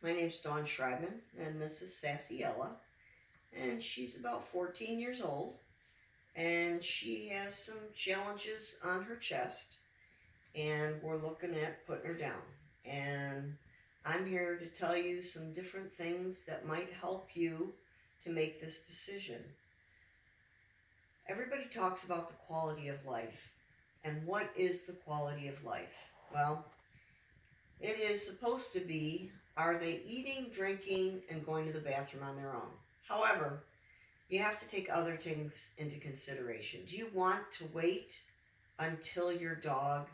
My name's Dawn Schreibman, and this is Sassy Ella. And she's about 14 years old, and she has some challenges on her chest, and we're looking at putting her down. And I'm here to tell you some different things that might help you to make this decision. Everybody talks about the quality of life, and what is the quality of life? Well, it is supposed to be, are they eating, drinking, and going to the bathroom on their own? However, you have to take other things into consideration. Do you want to wait until your dog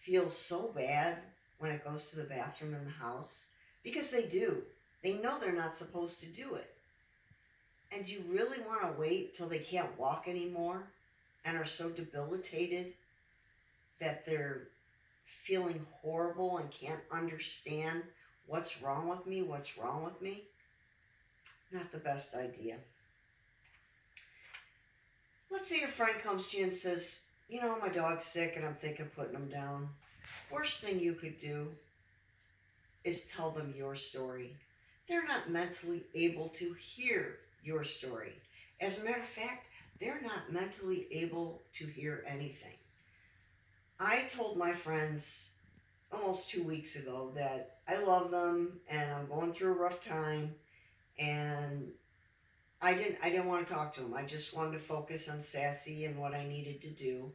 feels so bad when it goes to the bathroom in the house? Because they do. They know they're not supposed to do it. And do you really want to wait till they can't walk anymore and are so debilitated that they're feeling horrible and can't understand what's wrong with me, what's wrong with me? Not the best idea. Let's say your friend comes to you and says, my dog's sick and I'm thinking of putting him down. Worst thing you could do is tell them your story. They're not mentally able to hear your story. As a matter of fact, they're not mentally able to hear anything. I told my friends almost 2 weeks ago that I love them and I'm going through a rough time, and I didn't want to talk to them. I just wanted to focus on Sassy and what I needed to do.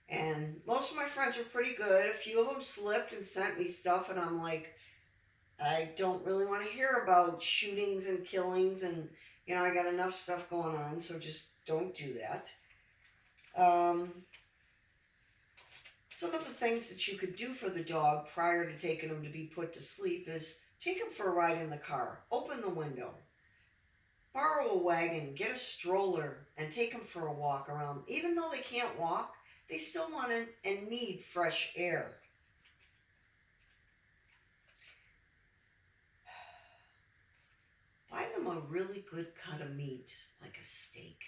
And most of my friends were pretty good. A few of them slipped and sent me stuff, and I'm like, I don't really want to hear about shootings and killings, and I got enough stuff going on, so just don't do that. Some of the things that you could do for the dog prior to taking him to be put to sleep is take him for a ride in the car, open the window, borrow a wagon, get a stroller, and take them for a walk around. Even though they can't walk, they still want and need fresh air. Buy them a really good cut of meat, like a steak.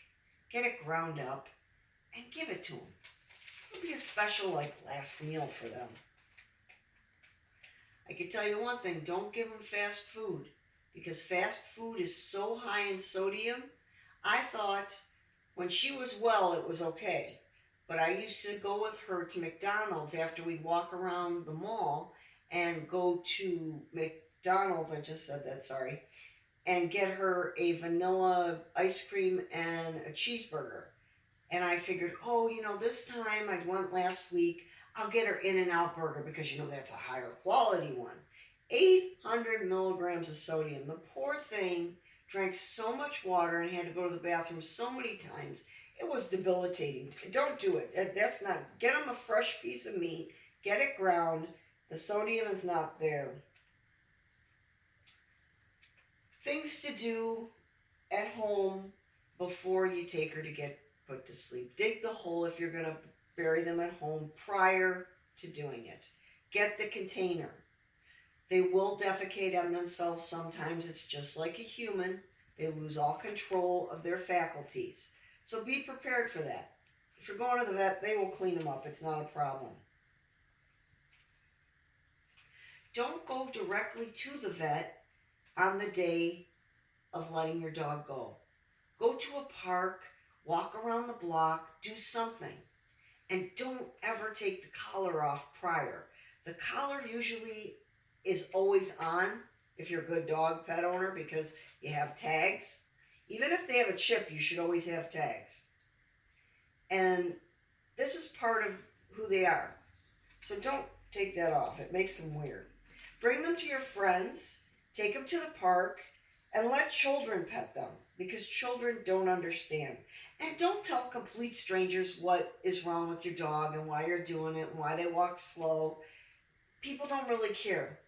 Get it ground up and give it to them. It'll be a special, last meal for them. I can tell you one thing, don't give them fast food, because fast food is so high in sodium. I thought when she was well, it was okay. But I used to go with her to McDonald's after we'd walk around the mall and go to McDonald's, I just said that, sorry, and get her a vanilla ice cream and a cheeseburger. And I figured, this time I went last week, I'll get her In-N-Out burger because that's a higher quality one. 800 milligrams of sodium. The poor thing drank so much water and had to go to the bathroom so many times. It was debilitating. Don't do it. That's not. Get them a fresh piece of meat. Get it ground. The sodium is not there. Things to do at home before you take her to get put to sleep. Dig the hole if you're going to bury them at home prior to doing it. Get the container. They will defecate on themselves sometimes. It's just like a human. They lose all control of their faculties. So be prepared for that. If you're going to the vet, they will clean them up. It's not a problem. Don't go directly to the vet on the day of letting your dog go. Go to a park, walk around the block, do something. And don't ever take the collar off prior. The collar usually is always on if you're a good dog pet owner because you have tags. Even if they have a chip, you should always have tags. And this is part of who they are. So don't take that off. It makes them weird. Bring them to your friends, take them to the park, and let children pet them because children don't understand. And don't tell complete strangers what is wrong with your dog and why you're doing it and why they walk slow. People don't really care.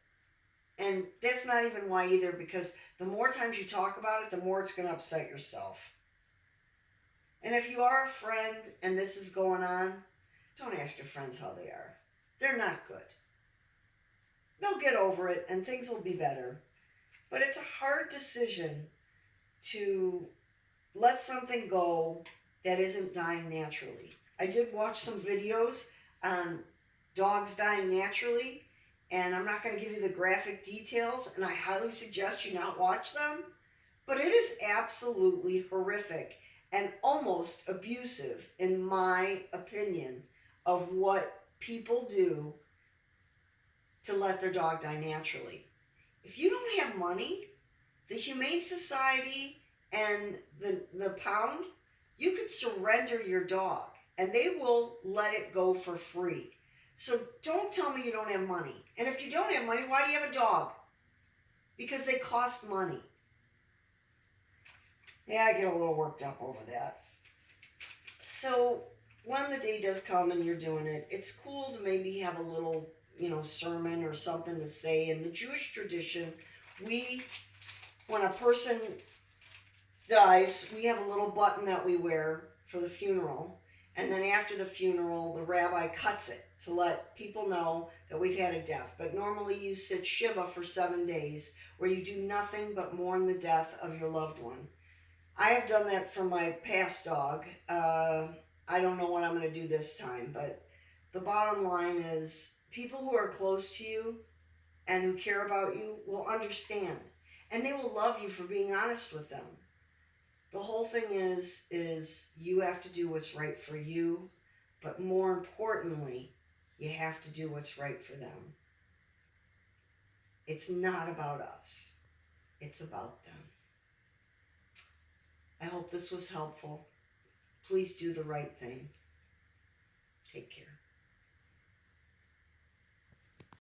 And that's not even why either, because the more times you talk about it, the more it's going to upset yourself. And if you are a friend and this is going on, don't ask your friends how they are. They're not good. They'll get over it and things will be better. But it's a hard decision to let something go that isn't dying naturally. I did watch some videos on dogs dying naturally, And I'm not going to give you the graphic details, and I highly suggest you not watch them. But it is absolutely horrific and almost abusive, in my opinion, of what people do to let their dog die naturally. If you don't have money, the Humane Society and the pound, you could surrender your dog and they will let it go for free. So don't tell me you don't have money. And if you don't have money, why do you have a dog? Because they cost money. Yeah, I get a little worked up over that. So when the day does come and you're doing it, it's cool to maybe have a little, sermon or something to say. In the Jewish tradition, when a person dies, we have a little button that we wear for the funeral. And then after the funeral, the rabbi cuts it to let people know that we've had a death. But normally you sit Shiva for 7 days, where you do nothing but mourn the death of your loved one. I have done that for my past dog. I don't know what I'm going to do this time, but the bottom line is people who are close to you and who care about you will understand. And they will love you for being honest with them. The whole thing is you have to do what's right for you, but more importantly, you have to do what's right for them. It's not about us. It's about them. I hope this was helpful. Please do the right thing. Take care.